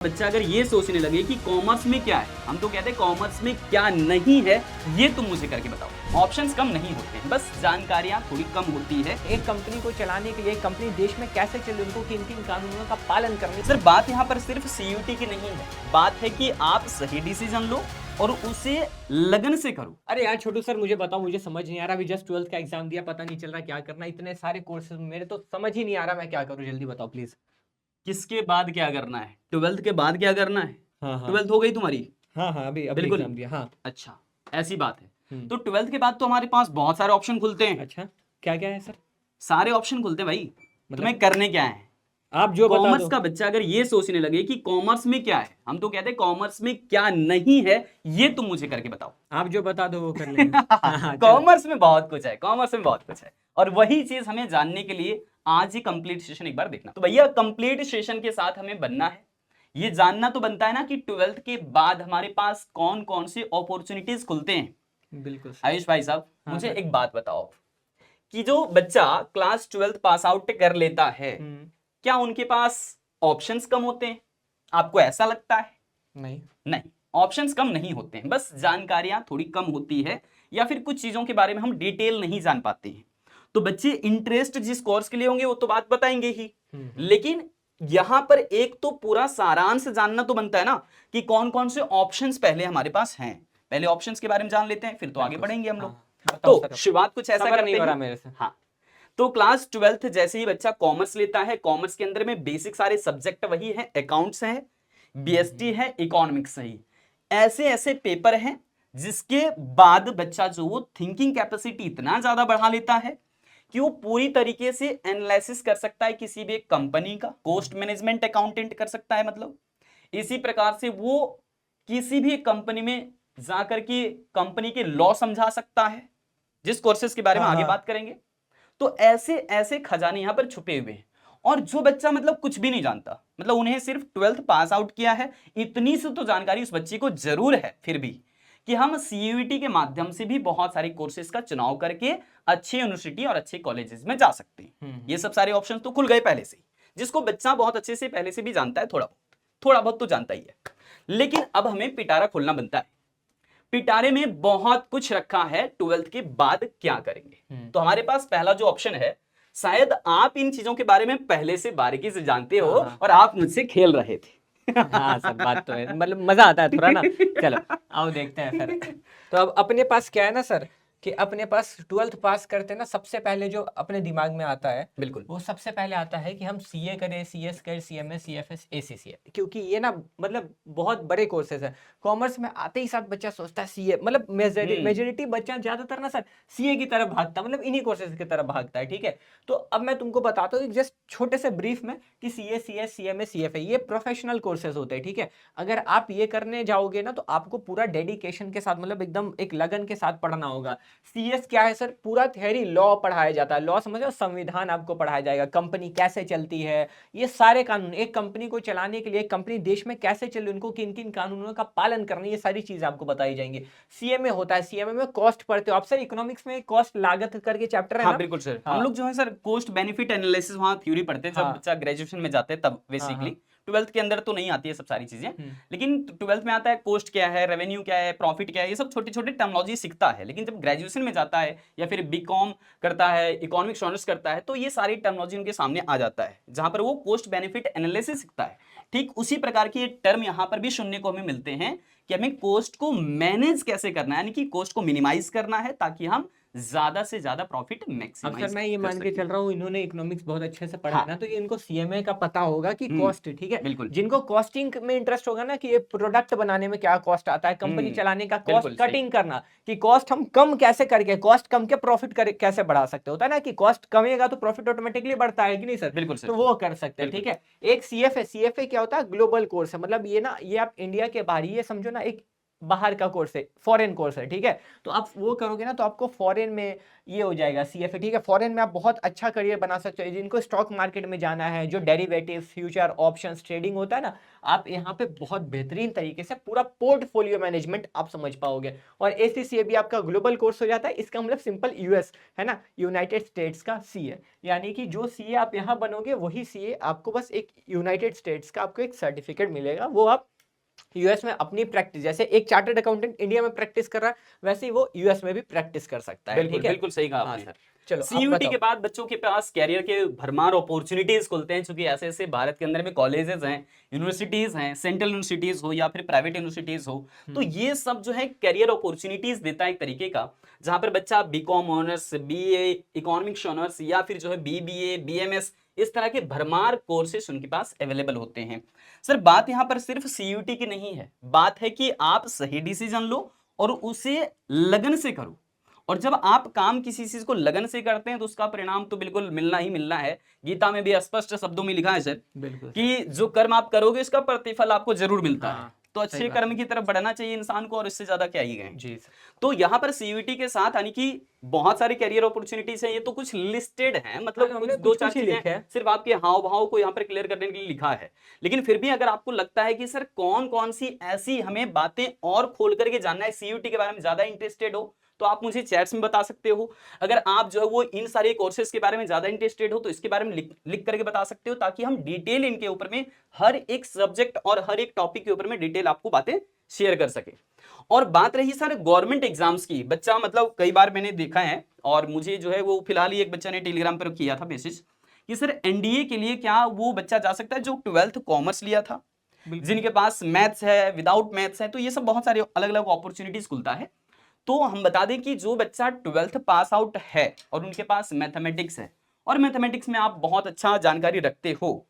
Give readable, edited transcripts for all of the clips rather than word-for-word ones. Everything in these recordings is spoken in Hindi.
बच्चा अगर ये सोचने लगे कि कॉमर्स में क्या है, हम तो कहते हैं कॉमर्स में क्या नहीं है, ये तुम मुझे करके बताओ। ऑप्शंस कम नहीं होते हैं, बस जानकारियां थोड़ी कम होती है। एक कंपनी को चलाने के लिए एक कंपनी देश में कैसे चले, उनको किन किन कानूनों का पालन करने। सर बात यहाँ पर सिर्फ सीयूटी की नहीं है, बात है कि आप सही डिसीजन लो और उसे लगन से करो। अरे यार छोटू सर, मुझे बताओ, मुझे समझ नहीं आ रहा। अभी जस्ट 12th का एग्जाम दिया, पता नहीं चल रहा क्या करना। इतने सारे कोर्सेज मेरे तो समझ ही नहीं आ रहा मैं क्या करूँ। जल्दी बताओ प्लीज। किसके बाद क्या करना है? 12th के बाद क्या करना है? हाँ 12th हो गई तुम्हारी? हाँ हाँ, अभी बिल्कुल। एग्जाम दिया। हाँ अच्छा, ऐसी बात है। तो 12th के बाद तो हमारे पास बहुत सारे ऑप्शन खुलते हैं। अच्छा, क्या क्या है सर? सारे ऑप्शन खुलते हैं भाई। तुम्हें मतलब करने क्या है? आप जो बता कॉमर्स दो। का बच्चा अगर ये सोचने लगे कि कॉमर्स में क्या है, हम तो कहते हैं कॉमर्स में क्या नहीं है, ये तुम मुझे करके बताओ। आप जो बता दो वो कर लेंगे। हाँ चलो। कॉमर्स में बहुत कुछ है, कॉमर्स में बहुत कुछ है, और वही चीज हमें जानने के लिए आज ही कंप्लीट सेशन एक बार देखना। तो भैया कंप्लीट सेशन के साथ हमें बनना है, ये जानना तो बनता है ना कि 12th के बाद हमारे पास कौन कौन सी अपॉर्चुनिटीज खुलते हैं। बिल्कुल सर। आयुष भाई साहब, हाँ मुझे सर। एक बात बताओ कि जो बच्चा क्लास 12th पास आउट कर लेता है, क्या उनके पास ऑप्शंस कम होते हैं? आपको ऐसा लगता है? नहीं नहीं, ऑप्शंस कम नहीं होते हैं, बस जानकारियां थोड़ी कम होती है, या फिर कुछ चीजों के बारे में हम डिटेल नहीं जान पाते हैं। तो बच्चे इंटरेस्ट जिस कोर्स के लिए होंगे वो तो बात बताएंगे ही, लेकिन यहां पर एक तो पूरा सारांश जानना तो बनता है ना कि कौन कौन से ऑप्शंस पहले हमारे पास हैं। पहले ऑप्शंस के बारे में जान लेते हैं, फिर तो आगे बढ़ेंगे हम लोग। तो शुरुआत कुछ ऐसा करते हैं। मेरे से। हाँ, तो क्लास 12th जैसे ही बच्चा कॉमर्स लेता है, कॉमर्स के अंदर में बेसिक सारे सब्जेक्ट वही है, अकाउंट्स है, बीएसटी है, इकोनॉमिक्स है, ऐसे ऐसे पेपर हैं जिसके बाद बच्चा जो वो थिंकिंग कैपेसिटी इतना ज्यादा बढ़ा लेता है कि वो पूरी तरीके से एनालिसिस कर सकता है किसी भी एक कंपनी का, कॉस्ट मैनेजमेंट अकाउंटेंट कर सकता है मतलब। इसी प्रकार से वो किसी भी कंपनी में जाकर के कंपनी के लॉ समझा सकता है, जिस कोर्सेज के बारे में आगे बात करेंगे। तो ऐसे ऐसे खजाने यहां पर छुपे हुए हैं। और जो बच्चा मतलब कुछ भी नहीं जानता, मतलब उन्हें सिर्फ 12th पास आउट किया है, इतनी से तो जानकारी उस बच्चे को जरूर है फिर भी कि हम सीयूईटी के माध्यम से भी बहुत सारे कोर्सेज का चुनाव करके अच्छी यूनिवर्सिटी और अच्छे कॉलेजेस में जा सकते हैं। ये सब सारे ऑप्शन तो खुल गए पहले से ही, जिसको बच्चा बहुत अच्छे से पहले से भी जानता है, थोड़ा बहुत तो जानता ही है। लेकिन अब हमें पिटारा खोलना बनता है। पिटारे में बहुत कुछ रखा है, 12th के बाद क्या करेंगे। तो हमारे पास पहला जो ऑप्शन है, शायद आप इन चीजों के बारे में पहले से बारीकी से जानते हो और आप मुझसे खेल रहे थे। हाँ सर, बात तो है, मतलब मजा आता है थोड़ा ना। चलो आओ देखते हैं फिर। तो अब अपने पास क्या है ना सर, कि अपने पास 12th पास करते ना, सबसे पहले जो अपने दिमाग में आता है, बिल्कुल, वो सबसे पहले आता है कि हम सीए करें, सीएस करें, सीएमए, सीएफएस, एसीसीए, क्योंकि ये ना मतलब बहुत बड़े कोर्सेज हैं। कॉमर्स में आते ही साथ बच्चा सोचता है सीए, मतलब मेजोरिटी बच्चा ज्यादातर ना सर सीए की तरफ भागता है, मतलब इन्हीं कोर्सेज की तरफ भागता है। ठीक है, तो अब मैं तुमको बताता हूँ जस्ट छोटे से ब्रीफ में कि सीए, सीएस, सीएमए, सीएफए ये प्रोफेशनल कोर्सेज होते हैं। ठीक है, अगर आप ये करने जाओगे ना तो आपको पूरा डेडिकेशन के साथ, मतलब एकदम एक लगन के साथ पढ़ना होगा। सीएस क्या है सर? पूरा थ्योरी लॉ पढ़ाया जाता है। लॉ समझो, संविधान आपको पढ़ाया जाएगा, कंपनी कैसे चलती है, ये सारे कानून, एक कंपनी को चलाने के लिए, एक कंपनी देश में कैसे चले, उनको किन किन कानूनों का पालन करना, ये सारी चीजें आपको बताई जाएंगी। सीएमए होता है, सीएमए में कॉस्ट पढ़ते हो आप सर, इकोनॉमिक्स में कॉस्ट लागत करके चैप्टर है हाँ ना। बिल्कुल सर, हाँ। हम लोग जो है सर कोस्ट बेनिफिट एनालिसिस वहाँ थ्योरी पढ़ते हैं जब बच्चा ग्रेजुएशन में जाते हैं तब बेसिकली। 12th के अंदर तो नहीं आती है सब सारी चीजें, लेकिन 12th में आता है कोस्ट क्या है, रेवेन्यू क्या है, प्रॉफिट क्या है, ये सब छोटे छोटे टर्मिनोलॉजी सीखता है। लेकिन जब ग्रेजुएशन में जाता है या फिर बीकॉम करता है, इकोनॉमिक्स ऑनर्स करता है, तो ये सारी टर्मिनोलॉजी उनके सामने आ जाता है, जहां पर वो कोस्ट बेनिफिट एनालिसिस सीखता है। ठीक उसी प्रकार की ये टर्म यहाँ पर भी सुनने को हमें मिलते हैं कि हमें कोस्ट को मैनेज कैसे करना है, यानी कि कोस्ट को मिनिमाइज करना है ताकि हम ज्यादा से ज्यादा प्रॉफिट मैक्सिमाइज। अब सर मैं ये मान के चल रहा हूँ, इन्होंने इकोनॉमिक्स बहुत अच्छे से पढ़ा है ना, तो ये इनको सीएमए का पता होगा कि कॉस्ट, ठीक है, बिल्कुल, जिनको कॉस्टिंग में इंटरेस्ट होगा ना, कि ये प्रोडक्ट बनाने में क्या कॉस्ट आता है, कंपनी चलाने का कॉस्ट कटिंग करना, कि कॉस्ट हम कम कैसे करके, कॉस्ट कम के प्रॉफिट कैसे बढ़ा सकते, होता है ना कि कॉस्ट कमेगा तो प्रॉफिट ऑटोमेटिकली बढ़ता है कि नहीं सर। बिल्कुल सर, तो वो कर सकते हैं। ठीक है, एक सीएफए, सीएफए क्या होता है? ग्लोबल कोर्स है, मतलब ये ना, ये आप इंडिया के बाहर, ये समझो ना एक बाहर का कोर्स है, फॉरेन कोर्स है, ठीक है, तो आप वो करोगे ना तो आपको फॉरेन में ये हो जाएगा CFA, ठीक है, फॉरेन में आप बहुत अच्छा करियर बना सकते हो। जिनको स्टॉक मार्केट में जाना है, जो डेरिवेटिव, फ्यूचर, ऑप्शंस ट्रेडिंग होता है ना, आप यहाँ पे बहुत बेहतरीन तरीके से पूरा पोर्टफोलियो मैनेजमेंट आप समझ पाओगे। और ACCA भी आपका ग्लोबल कोर्स हो जाता है। इसका मतलब सिंपल US है ना, यूनाइटेड स्टेट्स का CA, यानी कि जो CA आप यहाँ बनोगे वही CA आपको, बस एक यूनाइटेड स्टेट्स का आपको एक सर्टिफिकेट मिलेगा, वो आप US में अपनी प्रैक्टिस, जैसे एक चार्टर्ड अकाउंटेंट इंडिया में प्रैक्टिस कर रहा है, वैसे ही वो US में भी प्रैक्टिस कर सकता है। बिल्कुल ठीक है, बिल्कुल सही कहा हाँ आपने। सर, चलो आप सीयूटी बताओ। के बाद बच्चों के पास कैरियर के भरमार अपॉर्चुनिटीज खुलते हैं, क्योंकि ऐसे ऐसे भारत के अंदर में कॉलेजेस हैं, यूनिवर्सिटीज हैं, सेंट्रल यूनिवर्सिटीज हो या फिर प्राइवेट यूनिवर्सिटीज हो, तो ये सब जो है कैरियर अपॉर्चुनिटीज देता है एक तरीके का, जहां पर बच्चा BCom honours, BA economics honours या फिर जो है BBA BMS इस तरह के भरमार कोर्सेस उनके पास अवेलेबल होते हैं। सर बात यहाँ पर सिर्फ सीयूटी की नहीं है, बात है कि आप सही डिसीजन लो और उसे लगन से करो। और जब आप काम किसी चीज को लगन से करते हैं तो उसका परिणाम तो बिल्कुल मिलना ही मिलना है। गीता में भी स्पष्ट शब्दों में लिखा है सर बिल्कुल कि जो कर्म आप करोगे उसका प्रतिफल आपको जरूर मिलता है। हाँ, तो सही अच्छे बात कर्म है। की तरफ बढ़ना चाहिए इंसान को, और इससे ज्यादा क्या ही गए। जी सर। तो यहाँ पर सीयूटी के साथ यानी कि बहुत सारी कैरियर अपॉर्चुनिटीज हैं, ये तो कुछ लिस्टेड हैं, मतलब हमने कुछ दो चार कुछ ही चीजें लिखे हैं। सिर्फ आपके हाव भाव को यहाँ पर क्लियर करने के लिए लिखा है। लेकिन फिर भी अगर आपको लगता है कि सर कौन कौन सी ऐसी हमें बातें और खोल करके जानना है, सीयूटी के बारे में ज्यादा इंटरेस्टेड हो, तो आप मुझे चैट्स में बता सकते हो। अगर आप जो है वो इन सारे कोर्सेज के बारे में ज्यादा इंटरेस्टेड हो तो इसके बारे में लिख करके बता सकते हो, ताकि हम डिटेल इनके ऊपर में हर एक सब्जेक्ट और हर एक टॉपिक के ऊपर में डिटेल आपको बातें शेयर कर सके। और बात रही सर गवर्नमेंट एग्जाम्स की, बच्चा मतलब कई बार मैंने देखा है, और मुझे जो है वो फिलहाल ही एक बच्चा ने टेलीग्राम पर किया था मैसेज कि सर एनडीए के लिए क्या वो बच्चा जा सकता है जो 12th कॉमर्स लिया था, जिनके पास मैथ्स है, विदाउट मैथ्स है, तो ये सब बहुत सारे अलग अलग अपॉर्चुनिटीज खुलता है। तो हम बता दें कि जो बच्चा 12th पास आउट है और उनके पास मैथमेटिक्स है, और मैथमेटिक्स में आप बहुत अच्छा जानकारी रखते हो,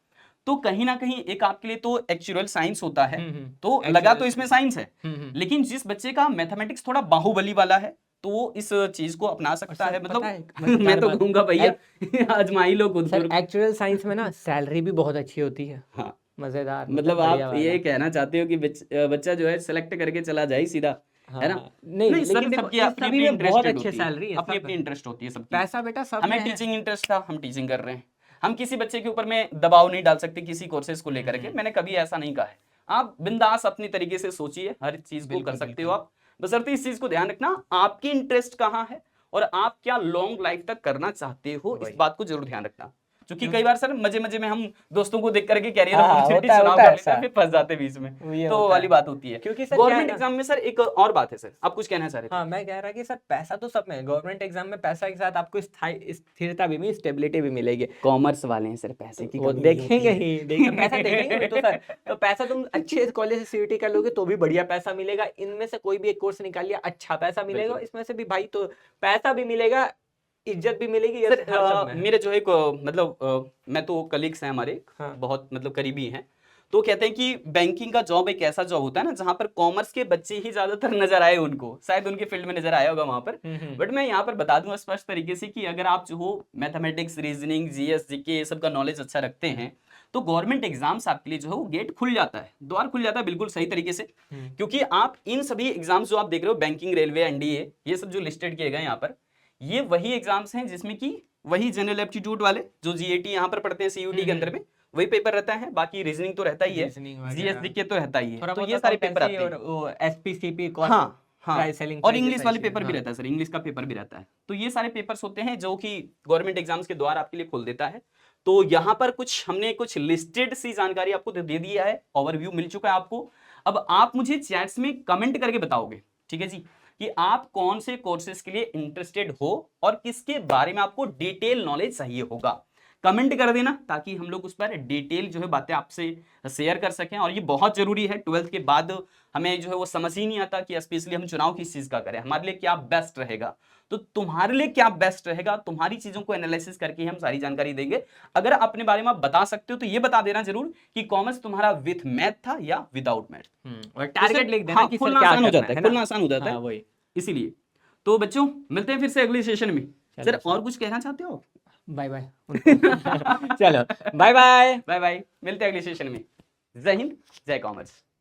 तो कहीं ना कहीं एक आपके लिए तो एक्चुअल साइंस होता है, तो लगा तो इसमें साइंस है, लेकिन जिस बच्चे का मैथमेटिक्स थोड़ा बाहुबली वाला है तो वो इस चीज को अपना सकता सर, है। मतलब पता है, मजेदार मैं तो बात, कहूंगा भैया आजमाई लो खुद सर को। एक्चुअल साइंस में ना सैलरी भी बहुत अच्छी होती है। हाँ, मजेदार, मतलब बढ़िया आप वाला। ये कहना चाहते हो कि बच्चा जो है सेलेक्ट करके चला जाए सीधा, है ना? हाँ, नहीं नहीं सर, लेकिन देखो सबकी इस अपनी सभी अपनी में बहुत इंटरेस्टेड अच्छे होती है, सैलरी है, अपनी सब अपनी इंटरेस्ट होती है सबकी। पैसा बेटा सब में हमें है। टीचिंग इंटरेस्ट था, हम टीचिंग कर रहे हैं। हम किसी बच्चे के ऊपर में दबाव नहीं डाल सकते किसी कोर्सेज को लेकर के, मैंने कभी ऐसा नहीं कहा है। आप बिंदास अपनी तरीके से सोचिए, हर चीज को कर सकते हो आप, बशर्ते इस चीज को ध्यान रखना आपकी इंटरेस्ट कहाँ है और आप क्या लॉन्ग लाइफ तक करना चाहते हो, इस बात को जरूर ध्यान रखना। क्योंकि कई बार सर मजे मजे में हम दोस्तों को देख करके कैरियर हाँ, अपॉर्चुनिटी होता है, चुनाव होता कर है लेते हैं, ऐसा। फिर फंस जाते हैं बीच में, ये तो होता वाली है। बात होती है। क्योंकि सर क्या है गवर्नमेंट ना- एग्जाम में सर एक और बात है सर, आप कुछ कहना चाह रहे थे? हाँ, मैं कह रहा कि सर पैसा तो सब में है। गवर्नमेंट एग्जाम में पैसा के साथ आपको स्थिरता भी मिलेगी, स्टेबिलिटी भी मिलेगी। कॉमर्स वाले हैं सर, पैसे की वो कमी नहीं होती देखेंगे है। ही, देखेंगे, पैसा देखेंगे भी तो सर। तो पैसा तुम अच्छे कॉलेज से सीयूटी कर लोगे तो भी बढ़िया पैसा मिलेगा। इनमें से कोई भी एक कोर्स निकाल लिया, अच्छा पैसा मिलेगा। बिल्कुल। इसमें से भी भाई तो पैसा भी मिलेगा, इज्जत भी मिलेगी, सर हर सब में है। मेरे जो एक मतलब मैं तो कलीग्स हैं हमारे, हाँ। बहुत मतलब करीबी हैं, तो कहते हैं कि बैंकिंग का जॉब एक ऐसा जॉब होता है ना जहां पर कॉमर्स के बच्चे ही ज्यादातर नजर आए उनको, शायद उनके फील्ड में नजर आया होगा वहां पर। बट मैं यहाँ पर बता दूं स्पष्ट तरीके से कि अगर आप जो हो मैथमेटिक्स, रीजनिंग, जीएस, जीके ये सब का नॉलेज अच्छा रखते हैं तो गवर्नमेंट एग्जाम्स आपके लिए जो है वो गेट खुल जाता है, द्वार खुल जाता है बिल्कुल सही तरीके से। क्योंकि आप इन सभी एग्जाम्स जो आप देख रहे हो, बैंकिंग, रेलवे, एनडीए, ये सब जो लिस्टेड किए गए यहाँ पर, ये वही एग्जाम्स हैं जिसमें कि वही जनरल एप्टीट्यूड वाले जो जीएटी यहाँ पर पढ़ते हैं सीयूटी के अंदर में, वही पेपर रहता है। बाकी रीजनिंग तो रहता ही है, जीएस जीके तो रहता ही है, तो ये सारे पेपर आते हैं। और एसपीसीपी, हाँ हाँ, प्राइस सेलिंग, और इंग्लिश वाले पेपर भी रहता है सर, इंग्लिश का पेपर भी रहता है। तो ये सारे पेपर्स होते हैं जो कि गवर्नमेंट एग्जाम्स के द्वार आपके लिए खोल देता है। तो यहाँ पर कुछ हमने कुछ लिस्टेड सी जानकारी आपको दे दिया है, ओवरव्यू मिल चुका है आपको। अब आप मुझे चैट्स में कमेंट करके बताओगे, ठीक है जी, कि आप कौन से कोर्सेज के लिए इंटरेस्टेड हो और किसके बारे में आपको डिटेल नॉलेज चाहिए होगा। कमेंट कर देना ताकि हम लोग उस पर डिटेल जो है बातें आपसे शेयर कर सकें। और ये बहुत जरूरी है, 12th के बाद हमें जो है वो समझ ही नहीं आता कि स्पेशली हम चुनाव किस चीज का करें, हमारे लिए क्या बेस्ट रहेगा। तो तुम्हारे लिए क्या बेस्ट रहेगा, तुम्हारी चीजों को एनालिसिस करके हम सारी जानकारी देंगे। अगर अपने बारे में आप बता सकते हो तो ये बता देना जरूर कि कॉमर्स तुम्हारा विथ मैथ था या विदाउट मैथ। और टारगेट लिख देना कि सर खुलना क्या आसान हो करना जाता है, है ना। खुलना आसान हो जाता है वही। इसीलिए। तो बच्चों मिलते हैं फिर से अगले सेशन में। चलो सर और कुछ कहना चाहते हो? Bye bye. चलो बाय बाय। बाय बाय, मिलते हैं अगले सेशन में। जय हिंद, जय कॉमर्स।